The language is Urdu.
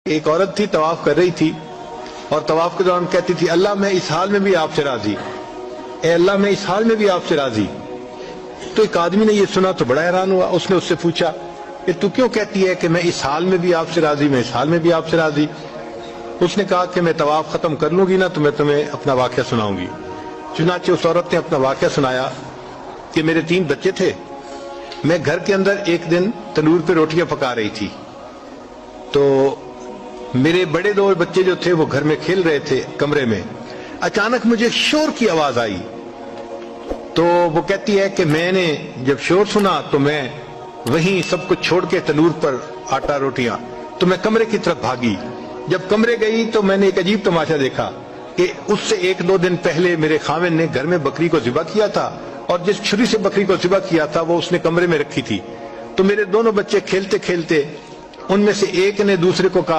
ایک عورت تھی طواف کر رہی تھی اور طواف کے دوران کہتی تھی اللہ میں اس حال میں بھی آپ سے راضی، اے اللہ میں اس حال میں بھی آپ سے راضی۔ تو ایک آدمی نے یہ سنا تو بڑا حیران ہوا، اس نے اس سے پوچھا کہ تو کیوں کہتی ہے کہ میں اس حال میں بھی آپ سے راضی، میں اس حال میں بھی آپ سے راضی؟ اس نے کہا کہ میں طواف ختم کر لوں گی نا تو میں تمہیں اپنا واقعہ سناؤں گی۔ چنانچہ اس عورت نے اپنا واقعہ سنایا کہ میرے 3 بچے تھے، میں گھر کے اندر ایک دن تنور پہ روٹیاں پکا رہی تھی تو میرے بڑے 2 بچے جو تھے وہ گھر میں کھیل رہے تھے کمرے میں، اچانک مجھے شور کی آواز آئی تو وہ کہتی ہے کہ میں نے جب شور سنا تو میں وہیں سب کچھ چھوڑ کے تنور پر آٹا روٹیاں تو میں کمرے کی طرف بھاگی۔ جب کمرے گئی تو میں نے ایک عجیب تماشا دیکھا کہ اس سے 1-2 دن پہلے میرے خاوند نے گھر میں بکری کو ذبح کیا تھا اور جس چھری سے بکری کو ذبح کیا تھا وہ اس نے کمرے میں رکھی تھی۔ تو میرے دونوں بچے کھیلتے کھیلتے ان میں سے ایک نے دوسرے کو کہا